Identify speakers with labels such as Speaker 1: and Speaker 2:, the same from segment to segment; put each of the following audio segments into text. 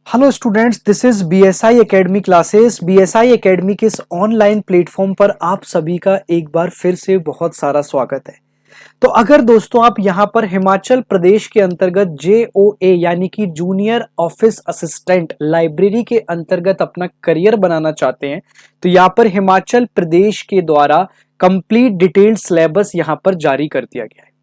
Speaker 1: Hello students, this is BSI academy classes. BSI academy के इस online platform पर आप सभी का एक बार फिर से बहुत सारा स्वागत है। तो अगर दोस्तों आप यहाँ पर हिमाचल प्रदेश के अंतर्गत JOA यानी कि जूनियर ऑफिस असिस्टेंट लाइब्रेरी के अंतर्गत अपना करियर बनाना चाहते हैं तो यहाँ पर हिमाचल प्रदेश के द्वारा कंप्लीट डिटेल्ड सिलेबस यहाँ पर जारी कर दिया गया है।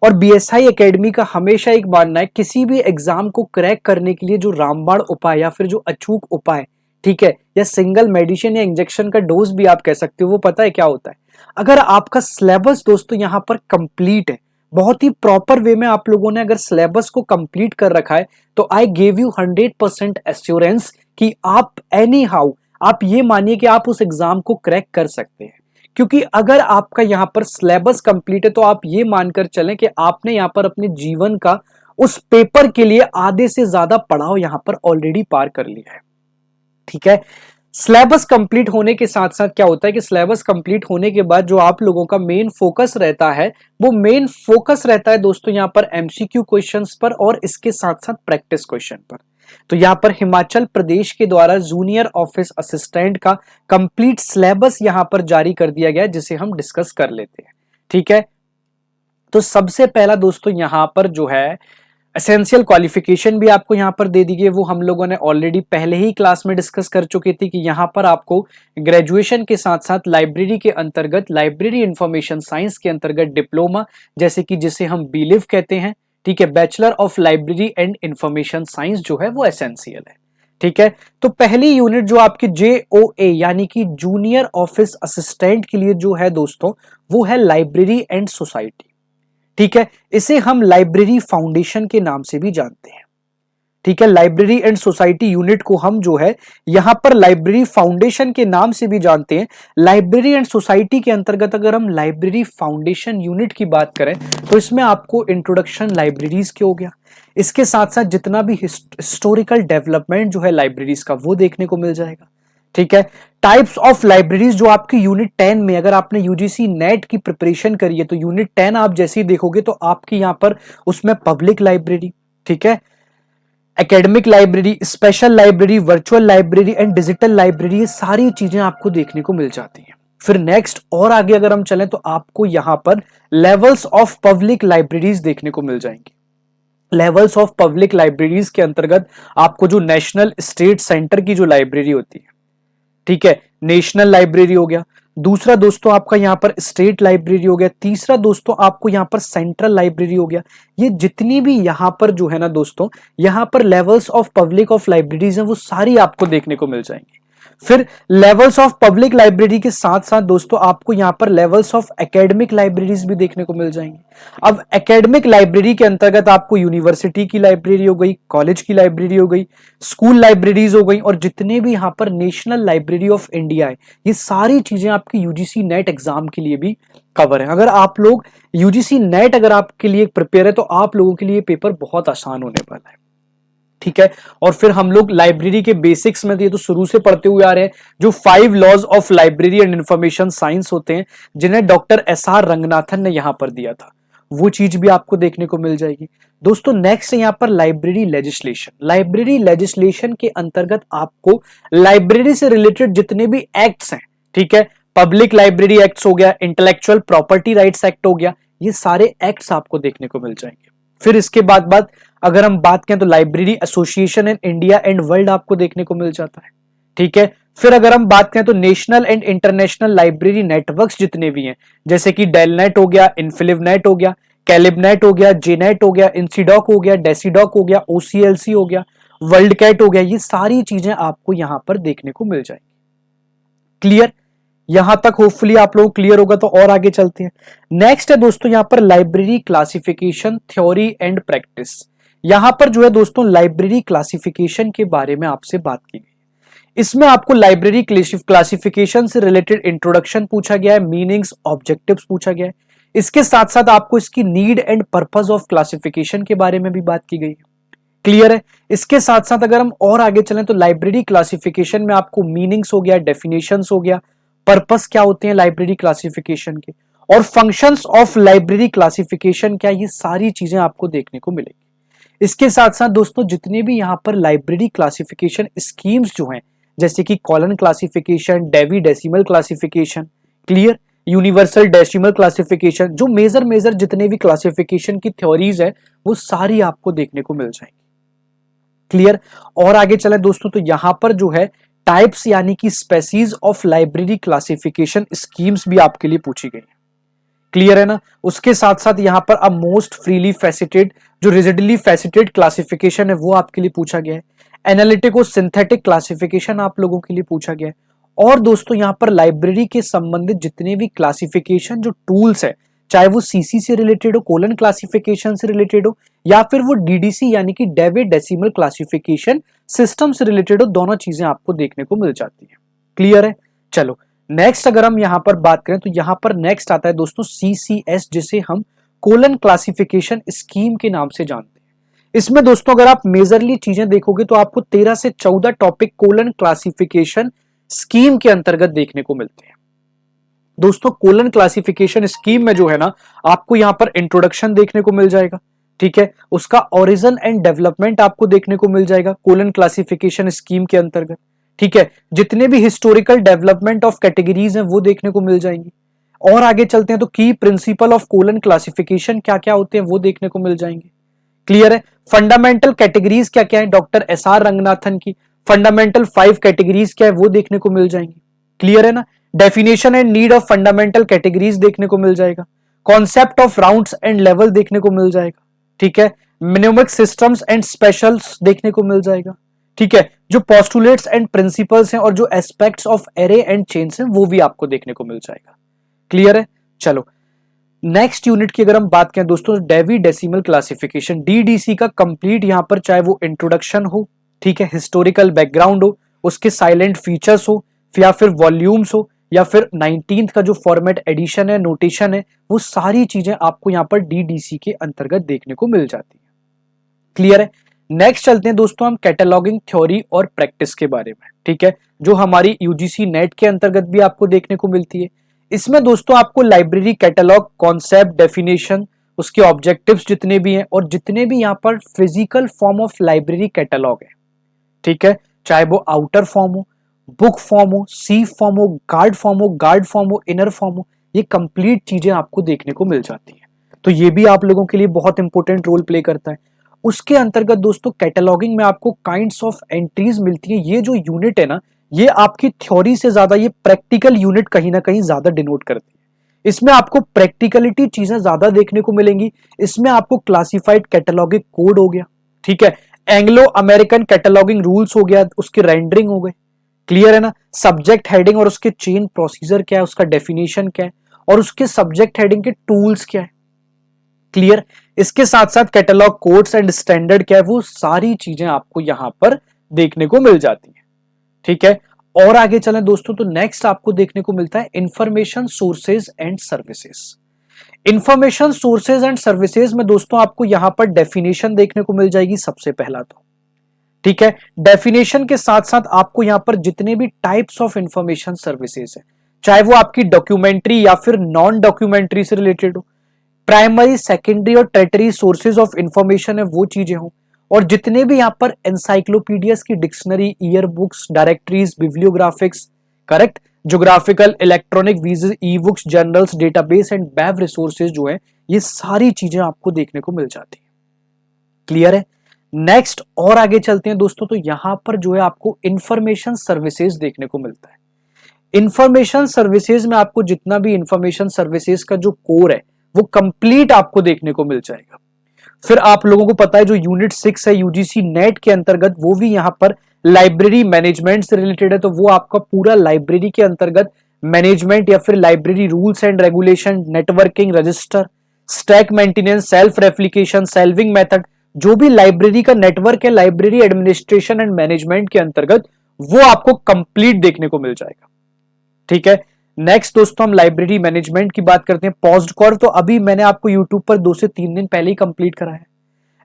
Speaker 1: और बीएसआई एकेडमी का हमेशा एक मानना है, किसी भी एग्जाम को क्रैक करने के लिए जो रामबाण उपाय या फिर जो अचूक उपाय, ठीक है, या सिंगल मेडिसिन या इंजेक्शन का डोज भी आप कह सकते हो, वो पता है क्या होता है। अगर आपका सिलेबस दोस्तों यहाँ पर कंप्लीट है, बहुत ही प्रॉपर वे में आप लोगों ने अगर सिलेबस को कंप्लीट कर रखा है, तो आई गिव यू 100% एश्योरेंस कि आप एनी हाउ, आप ये मानिए कि आप उस एग्जाम को क्रैक कर सकते हैं। क्योंकि अगर आपका यहाँ पर सिलेबस कंप्लीट है तो आप ये मानकर चलें कि आपने यहाँ पर अपने जीवन का उस पेपर के लिए आधे से ज्यादा पड़ाव यहाँ पर ऑलरेडी पार कर लिया है। ठीक है, सिलेबस कंप्लीट होने के साथ साथ क्या होता है कि सिलेबस कंप्लीट होने के बाद जो आप लोगों का मेन फोकस रहता है, वो मेन फोकस रहता है दोस्तों यहाँ पर MCQ क्वेश्चंस पर और इसके साथ साथ प्रैक्टिस क्वेश्चन पर। तो यहाँ पर हिमाचल प्रदेश के द्वारा जूनियर ऑफिस असिस्टेंट का कंप्लीट सिलेबस यहाँ पर जारी कर दिया गया है, जिसे हम डिस्कस कर लेते हैं। ठीक है, तो सबसे पहला दोस्तों यहाँ पर जो है एसेंशियल क्वालिफिकेशन भी आपको यहाँ पर दे दी गई, वो हम लोगों ने ऑलरेडी पहले ही क्लास में डिस्कस कर चुकी थी कि यहाँ पर आपको ग्रेजुएशन के साथ साथ लाइब्रेरी के अंतर्गत लाइब्रेरी इंफॉर्मेशन साइंस के अंतर्गत डिप्लोमा, जैसे कि जिसे हम बीलिव कहते हैं, ठीक है, bachelor of library and information science जो है वो एसेंशियल है। ठीक है, तो पहली यूनिट जो आपकी JOA यानी कि जूनियर ऑफिस असिस्टेंट के लिए जो है दोस्तों, वो है लाइब्रेरी एंड सोसाइटी। ठीक है, इसे हम लाइब्रेरी फाउंडेशन के नाम से भी जानते हैं। ठीक है, लाइब्रेरी एंड सोसाइटी यूनिट को हम जो है यहां पर लाइब्रेरी फाउंडेशन के नाम से भी जानते हैं। लाइब्रेरी एंड सोसाइटी के अंतर्गत अगर हम लाइब्रेरी फाउंडेशन यूनिट की बात करें तो इसमें आपको इंट्रोडक्शन लाइब्रेरीज के हो गया, इसके साथ साथ जितना भी हिस्टोरिकल डेवलपमेंट जो है लाइब्रेरीज का वो देखने को मिल जाएगा। ठीक है, टाइप्स ऑफ लाइब्रेरीज जो आपकी यूनिट 10 में, अगर आपने यूजीसी नेट की प्रिपरेशन करी है तो यूनिट 10 आप जैसे ही देखोगे तो आपकी यहां पर उसमें पब्लिक लाइब्रेरी, ठीक है, academic library, special library, virtual library and digital library, ये सारी चीजें आपको देखने को मिल जाती हैं। फिर नेक्स्ट और आगे अगर हम चलें तो आपको यहां पर लेवल्स ऑफ पब्लिक लाइब्रेरीज देखने को मिल जाएंगी। लेवल्स ऑफ पब्लिक लाइब्रेरीज के अंतर्गत आपको जो नेशनल स्टेट सेंटर की जो लाइब्रेरी होती है, ठीक है, नेशनल लाइब्रेरी हो गया। दूसरा दोस्तों आपका यहां पर स्टेट लाइब्रेरी हो गया। तीसरा दोस्तों आपको यहां पर सेंट्रल लाइब्रेरी हो गया। ये जितनी भी यहां पर जो है ना दोस्तों, यहां पर levels of public of libraries हैं, वो सारी आपको देखने को मिल जाएंगी। फिर लेवल्स ऑफ पब्लिक लाइब्रेरी के साथ साथ दोस्तों आपको यहां पर लेवल्स ऑफ एकेडमिक लाइब्रेरीज भी देखने को मिल जाएंगी। अब एकेडमिक लाइब्रेरी के अंतर्गत आपको यूनिवर्सिटी की लाइब्रेरी हो गई, कॉलेज की लाइब्रेरी हो गई, स्कूल लाइब्रेरीज हो गई, और जितने भी यहां पर नेशनल लाइब्रेरी ऑफ इंडिया है, ये सारी चीजें आपकी यूजीसी नेट एग्जाम के लिए भी कवर है। अगर आप लोग यूजीसी नेट अगर आपके लिए प्रिपेयर है तो आप लोगों के लिए पेपर बहुत आसान होने वाला है। ठीक है, और फिर हम लोग लाइब्रेरी के बेसिक्स में ये तो शुरू से पढ़ते हुए आ रहे हैं, जो 5 laws of library and information science होते हैं, जिन्हें डॉक्टर SR रंगनाथन ने यहां पर दिया था, वो चीज भी आपको देखने को मिल जाएगी। दोस्तों नेक्स्ट है यहां पर लाइब्रेरी लेजिस्लेशन। लाइब्रेरी लेजिस्लेशन के अंतर्गत आपको लाइब्रेरी से रिलेटेड जितने भी एक्ट्स हैं, ठीक है, पब्लिक लाइब्रेरी एक्ट्स हो गया, इंटेलेक्चुअल प्रॉपर्टी राइट्स एक्ट हो गया, ये सारे एक्ट्स आपको देखने को मिल जाएंगे। फिर इसके बाद अगर हम बात करें तो library association in India and world आपको देखने को मिल जाता है। ठीक है, फिर अगर हम बात करें तो national and international library networks जितने भी हैं, जैसे कि डेलनेट हो गया, इन्फिलिवनेट हो गया, कैलिबनेट हो गया, जेनेट हो गया, इंसीडॉक हो गया, डेसीडॉक हो गया, OCLC हो गया, वर्ल्ड कैट हो गया, ये सारी चीजें आपको यहां पर देखने को मिल जाएंगी। क्लियर, यहां तक होपफुली आप लोग क्लियर होगा। तो और आगे चलते हैं। नेक्स्ट है दोस्तों यहां पर library classification theory and practice. यहां पर जो है दोस्तों लाइब्रेरी क्लासिफिकेशन के बारे में आपसे बात की गई। इसमें आपको लाइब्रेरी क्लासिफिकेशन से रिलेटेड इंट्रोडक्शन पूछा गया है, मीनिंग्स, ऑब्जेक्टिव्स पूछा गया है। इसके साथ साथ आपको इसकी need and purpose of classification के बारे में भी बात की गई है। क्लियर है, इसके साथ साथ अगर हम और आगे चलें तो लाइब्रेरी क्लासिफिकेशन में आपको मीनिंग्स हो गया, डेफिनेशंस हो गया, पर्पस क्या होते हैं लाइब्रेरी क्लासिफिकेशन के, और फंक्शंस ऑफ लाइब्रेरी क्लासिफिकेशन क्या, ये सारी चीजें आपको देखने को मिलेगी। इसके साथ साथ दोस्तों जितने भी यहाँ पर लाइब्रेरी क्लासिफिकेशन स्कीम्स जो हैं, जैसे कि colon classification, Dewey decimal classification, clear, universal decimal classification, जो मेजर मेजर जितने भी क्लासिफिकेशन की थ्योरीज है वो सारी आपको देखने को मिल जाएंगी। क्लियर। और आगे चले दोस्तों तो यहां पर जो है टाइप्स यानी कि species of library classification schemes भी आपके लिए पूछी गई है। क्लियर है ना। उसके साथ साथ यहां पर अब मोस्ट फ्रीली फैसिटेड, जो रिजिडली फैसिटेड क्लासिफिकेशन है वो आपके लिए पूछा गया है। एनालिटिक और सिंथेटिक क्लासिफिकेशन आप लोगों के लिए पूछा गया है। और दोस्तों यहां पर लाइब्रेरी के संबंधित जितने भी क्लासिफिकेशन जो टूल्स है, चाहे वो सीसी से रिलेटेड हो, कोलन क्लासिफिकेशन से रिलेटेड हो, या फिर वो डीडीसी यानी कि डेविड डेसिमल क्लासिफिकेशन सिस्टम से रिलेटेड हो, दोनों चीजें आपको देखने को मिल जाती है। क्लियर है। चलो नेक्स्ट अगर हम यहां पर बात करें तो यहां पर नेक्स्ट आता है दोस्तों सीसीएस, जिसे हम कोलन क्लासिफिकेशन स्कीम के नाम से जानते हैं। इसमें दोस्तों अगर आप मेजरली चीजें देखोगे तो आपको 13 से 14 टॉपिक कोलन क्लासिफिकेशन स्कीम के अंतर्गत देखने को मिलते हैं। दोस्तों कोलन क्लासिफिकेशन स्कीम में जो है ना, आपको यहां पर इंट्रोडक्शन देखने को मिल जाएगा, ठीक है। उसका ओरिजिन एंड डेवलपमेंट आपको देखने को मिल जाएगा कोलन क्लासिफिकेशन स्कीम के अंतर्गत, ठीक है। जितने भी हिस्टोरिकल डेवलपमेंट ऑफ कैटेगरीज हैं वो देखने को मिल जाएंगी। और आगे चलते हैं तो की प्रिंसिपल ऑफ कोलन क्लासिफिकेशन क्या क्या होते हैं वो देखने को मिल जाएंगे। क्लियर है। फंडामेंटल कैटेगरीज क्या क्या है, डॉक्टर एसआर रंगनाथन की फंडामेंटल 5 कैटेगरीज क्या है वो देखने को मिल जाएंगी। क्लियर है ना। Definition and need of fundamental categories देखने को मिल जाएगा। Concept of rounds and level देखने को मिल जाएगा, ठीक है। मिनोमिक सिस्टम्स एंड स्पेशल्स देखने को मिल जाएगा, ठीक है। जो पोस्टुलेट्स एंड प्रिंसिपल्स हैं और जो aspects of array and chains हैं वो भी आपको देखने को मिल जाएगा। क्लियर है। चलो नेक्स्ट यूनिट की अगर हम बात करें दोस्तों, डेवी डेसिमल क्लासिफिकेशन डीडीसी का कंप्लीट यहां पर चाहे वो इंट्रोडक्शन हो, ठीक है, हिस्टोरिकल बैकग्राउंड हो, उसके साइलेंट फीचर्स हो, या फिर वॉल्यूम्स हो, या फिर 19th का जो फॉर्मेट एडिशन है, नोटेशन है, वो सारी चीजें आपको यहां पर डीडीसी के अंतर्गत देखने को मिल जाती है। क्लियर है। नेक्स्ट चलते हैं दोस्तों हम कैटलॉगिंग थ्योरी और प्रैक्टिस के बारे में, ठीक है, जो हमारी यूजीसी नेट के अंतर्गत भी आपको देखने को मिलती है। इसमें दोस्तों आपको लाइब्रेरी कैटलॉग, कॉन्सेप्ट, डेफिनेशन, उसके ऑब्जेक्टिव्स जितने भी हैं और जितने भी यहाँ पर physical form of library catalogue है, ठीक है, चाहे वो आउटर फॉर्म हो, बुक फॉर्म हो, सी फॉर्म हो, गार्ड फॉर्म हो, गार्ड फॉर्म हो, इनर फॉर्म हो, ये कंप्लीट चीजें आपको देखने को मिल जाती है। तो ये भी आप लोगों के लिए बहुत इंपॉर्टेंट रोल प्ले करता है। उसके अंतर्गत दोस्तों कैटलॉगिंग में आपको काइंड्स ऑफ एंट्रीज मिलती है। ये जो यूनिट है ना, ये आपकी थ्योरी से ज्यादा ये प्रैक्टिकल यूनिट कहीं ना कहीं ज्यादा डिनोट करती है। इसमें आपको प्रैक्टिकलिटी चीजें ज्यादा देखने को मिलेंगी। इसमें आपको क्लासिफाइड कैटलॉगिंग कोड हो गया, ठीक है, एंग्लो अमेरिकन कैटलॉगिंग रूल्स हो गया, उसकी रेंडरिंग हो गई। क्लियर है ना। सब्जेक्ट हेडिंग और उसके चेन प्रोसीजर क्या है, उसका डेफिनेशन क्या है, और उसके सब्जेक्ट हेडिंग के टूल्स क्या है। क्लियर। इसके साथ साथ कैटलॉग कोड्स एंड स्टैंडर्ड क्या है, वो सारी चीजें आपको यहां पर देखने को मिल जाती है, ठीक है। और आगे चलें दोस्तों तो नेक्स्ट आपको देखने को मिलता है information sources and services. Information sources and services में दोस्तों आपको यहां पर डेफिनेशन देखने को मिल जाएगी सबसे पहला तो, ठीक है। डेफिनेशन के साथ साथ आपको यहां पर जितने भी टाइप्स ऑफ इंफॉर्मेशन सर्विसेज है, चाहे वो आपकी डॉक्यूमेंट्री या फिर नॉन डॉक्यूमेंट्री से रिलेटेड हो, प्राइमरी, सेकेंडरी और टर्टरी सोर्सेज ऑफ इंफॉर्मेशन है वो चीजें हो, और जितने भी यहाँ पर एनसाइक्लोपीडियाज की dictionary, year books, directories, bibliographics, correct, geographical, electronic E books, journals, database and web resources जो है, ये सारी चीजें आपको देखने को मिल जाती है। क्लियर है। नेक्स्ट और आगे चलते हैं दोस्तों तो यहां पर जो है आपको इंफॉर्मेशन सर्विसेज देखने को मिलता है। इंफॉर्मेशन सर्विसेज में आपको जितना भी इंफॉर्मेशन सर्विसेज का जो कोर है वो कंप्लीट आपको देखने को मिल जाएगा। फिर आप लोगों को पता है जो यूनिट 6 है यूजीसी नेट के अंतर्गत, वो भी यहां पर लाइब्रेरी मैनेजमेंट से रिलेटेड है, तो वो आपका पूरा लाइब्रेरी के अंतर्गत मैनेजमेंट या फिर library rules and regulation, networking, register, stack maintenance, self replication, सेल्विंग method, जो भी लाइब्रेरी का नेटवर्क है, लाइब्रेरी एडमिनिस्ट्रेशन एंड मैनेजमेंट के अंतर्गत, वो आपको कंप्लीट देखने को मिल जाएगा, ठीक है। नेक्स्ट दोस्तों हम लाइब्रेरी मैनेजमेंट की बात करते हैं। पॉज्ड कॉर्व तो अभी मैंने आपको यूट्यूब पर 2 से 3 दिन पहले ही कंप्लीट करा है।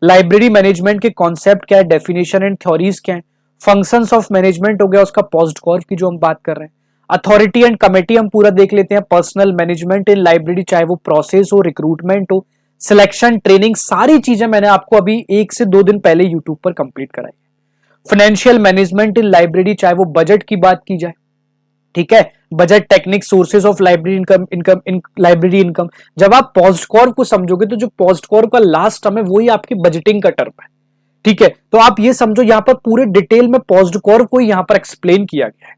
Speaker 1: लाइब्रेरी मैनेजमेंट के कॉन्सेप्ट क्या है, डेफिनेशन एंड थ्योरीज क्या है, फंक्शंस ऑफ मैनेजमेंट हो गया उसका पॉज्ड कॉर्व की जो हम बात कर रहे हैं। अथॉरिटी एंड कमेटी हम पूरा देख लेते हैं। पर्सनल मैनेजमेंट इन लाइब्रेरी, चाहे वो प्रोसेस हो, रिक्रूटमेंट हो, सिलेक्शन, ट्रेनिंग, सारी चीजें मैंने आपको अभी 1 से 2 दिन पहले यूट्यूब पर कंप्लीट कराई। फाइनेंशियल मैनेजमेंट इन लाइब्रेरी, चाहे वो बजट की बात की जाए, ठीक है, budget technique, sources of library income library income. जब आप पॉस्टकॉर्प को समझोगे तो जो पॉस्टकॉर्प का लास्ट टर्म है वही आपकी बजटिंग का टर्म है, ठीक है। तो आप ये समझो यहां पर पूरे डिटेल में पॉस्टकॉर्प को यहां पर एक्सप्लेन किया गया है,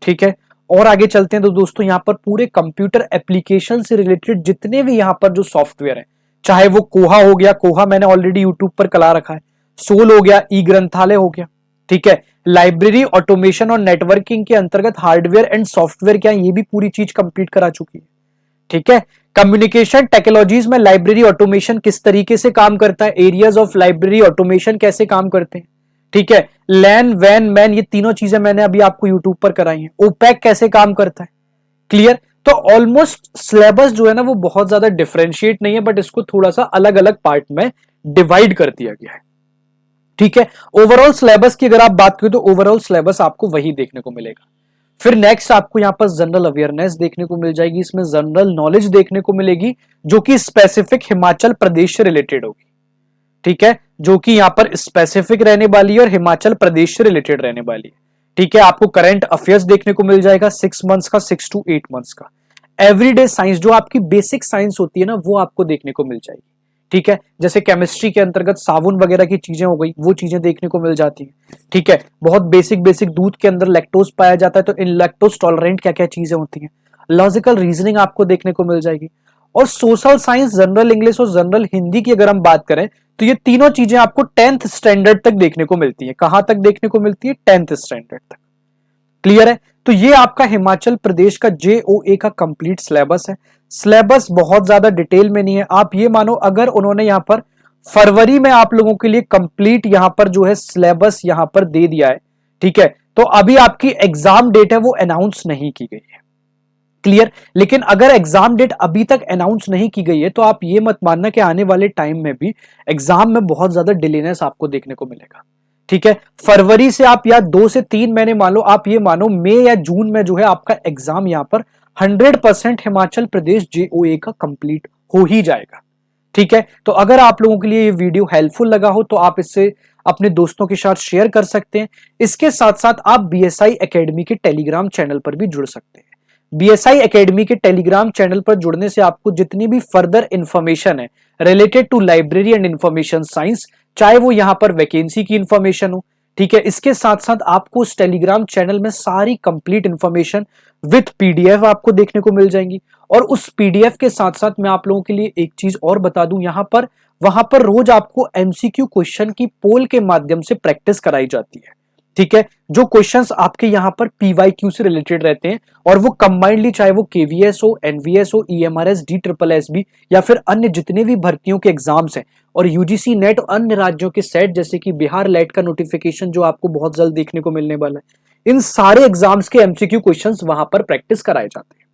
Speaker 1: ठीक है। और आगे चलते हैं तो दोस्तों यहां पर पूरे कंप्यूटर एप्लीकेशन से रिलेटेड जितने भी यहां पर जो सॉफ्टवेयर है, चाहे वो कोहा हो गया, कोहा मैंने ऑलरेडी यूट्यूब पर कला रखा है, सोल हो गया, ई ग्रंथालय हो गया, ठीक है, लाइब्रेरी ऑटोमेशन और नेटवर्किंग के अंतर्गत हार्डवेयर एंड सॉफ्टवेयर क्या है, ये भी पूरी चीज कंप्लीट करा चुकी है, ठीक है। कम्युनिकेशन टेक्नोलॉजीज में लाइब्रेरी ऑटोमेशन किस तरीके से काम करता है, एरियाज ऑफ लाइब्रेरी ऑटोमेशन कैसे काम करते हैं, ठीक है। लैन, वैन, मैन, ये तीनों चीजें मैंने अभी आपको यूट्यूब पर कराई हैं। ओपैक कैसे काम करता है, क्लियर। तो ऑलमोस्ट सिलेबस जो है ना वो बहुत ज्यादा डिफरेंशिएट नहीं है, बट इसको थोड़ा सा अलग अलग पार्ट में डिवाइड कर दिया गया है, ठीक है। ओवरऑल सिलेबस की अगर आप बात करें तो ओवरऑल सिलेबस आपको वही देखने को मिलेगा। फिर नेक्स्ट आपको यहां पर जनरल अवेयरनेस देखने को मिल जाएगी, इसमें जनरल नॉलेज देखने को मिलेगी जो कि स्पेसिफिक हिमाचल प्रदेश से रिलेटेड होगी, ठीक है, जो कि यहां पर स्पेसिफिक रहने वाली है और हिमाचल प्रदेश से रिलेटेड रहने वाली है, ठीक है। आपको करंट अफेयर्स देखने को मिल जाएगा 6 मंथ्स का, 6 to 8 मंथ्स का। एवरीडे साइंस, जो आपकी बेसिक साइंस होती है ना, वो आपको देखने को मिल जाएगी, ठीक है। जैसे केमिस्ट्री के अंतर्गत साबुन वगैरह की चीजें हो गई, वो चीजें देखने को मिल जाती हैं, ठीक है। बहुत बेसिक बेसिक दूध के अंदर लैक्टोज पाया जाता है, तो इन लैक्टोज टॉलरेंट क्या क्या चीजें होती हैं, लॉजिकल रीजनिंग आपको देखने को मिल जाएगी। और सोशल साइंस, जनरल इंग्लिश और जनरल हिंदी की अगर हम बात करें तो ये तीनों चीजें आपको 10th स्टैंडर्ड तक देखने को मिलती है। कहां तक देखने को मिलती है, 10th स्टैंडर्ड तक, क्लियर है। तो ये आपका हिमाचल प्रदेश का जेओए का कंप्लीट सिलेबस है। सिलेबस बहुत ज्यादा डिटेल में नहीं है, आप ये मानो अगर उन्होंने यहां पर फरवरी में आप लोगों के लिए कंप्लीट यहां पर जो है सिलेबस यहां पर दे दिया है, ठीक है, तो अभी आपकी एग्जाम डेट है वो अनाउंस नहीं की गई है, क्लियर। लेकिन अगर एग्जाम डेट अभी तक अनाउंस नहीं की गई है तो आप ये मत मानना कि आने वाले टाइम में भी एग्जाम में बहुत ज्यादा डिलेनेस आपको देखने को मिलेगा, ठीक है। फरवरी से आप या 2 से 3 महीने मान लो, आप ये मानो मई या जून में जो है आपका एग्जाम यहां पर 100% हिमाचल प्रदेश जेओए का कंप्लीट हो ही जाएगा, ठीक है। तो अगर आप लोगों के लिए ये वीडियो हेल्पफुल लगा हो तो आप इससे अपने दोस्तों के साथ शेयर कर सकते हैं। इसके साथ साथ आप बीएसआई एकेडमी के टेलीग्राम चैनल पर भी जुड़ सकते हैं। बीएसआई एकेडमी के टेलीग्राम चैनल पर जुड़ने से आपको जितनी भी फर्दर इंफॉर्मेशन है related to library and information science, चाहे वो यहां पर वैकेंसी की इंफॉर्मेशन हो, ठीक है, इसके साथ साथ आपको उस टेलीग्राम चैनल में सारी कंप्लीट इंफॉर्मेशन विथ पीडीएफ आपको देखने को मिल जाएंगी। और उस पीडीएफ के साथ साथ मैं आप लोगों के लिए एक चीज और बता दूं, यहां पर वहां पर रोज आपको एमसीक्यू क्वेश्चन की पोल के माध्यम से प्रैक्टिस कराई जाती है, ठीक है। जो क्वेश्चंस आपके यहां पर पीवाईक्यू से रिलेटेड रहते हैं और वो कंबाइंडली, चाहे वो केवीएस हो, एनवीएस हो, ईएमआरएस, DSSS या फिर अन्य जितने भी भर्तियों के एग्जाम्स हैं, और यूजीसी नेट और अन्य राज्यों के सेट जैसे कि बिहार लेट का नोटिफिकेशन जो आपको बहुत जल्द देखने को मिलने वाला है, इन सारे एग्जाम्स के एमसीक्यू क्वेश्चंस वहां पर प्रैक्टिस कराए जाते हैं,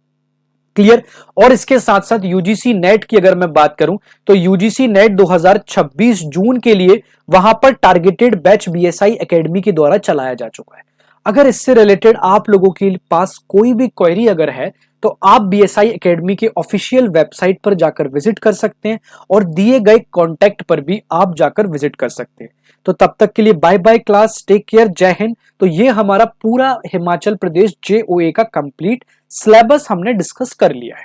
Speaker 1: क्लियर। और इसके साथ साथ यूजीसी नेट की अगर मैं बात करूं तो यूजीसी नेट 2026 जून के लिए वहां पर टारगेटेड बैच बीएसआई एकेडमी के द्वारा चलाया जा चुका है। अगर इससे रिलेटेड आप लोगों के पास कोई भी क्वेरी अगर है तो आप बीएसआई एकेडमी के ऑफिशियल वेबसाइट पर जाकर विजिट कर सकते हैं और दिए गए कॉन्टैक्ट पर भी आप जाकर विजिट कर सकते हैं। तो तब तक के लिए bye bye class, take care, Jai Hind. तो ये हमारा पूरा हिमाचल प्रदेश जेओए का कंप्लीट सिलेबस हमने डिस्कस कर लिया है।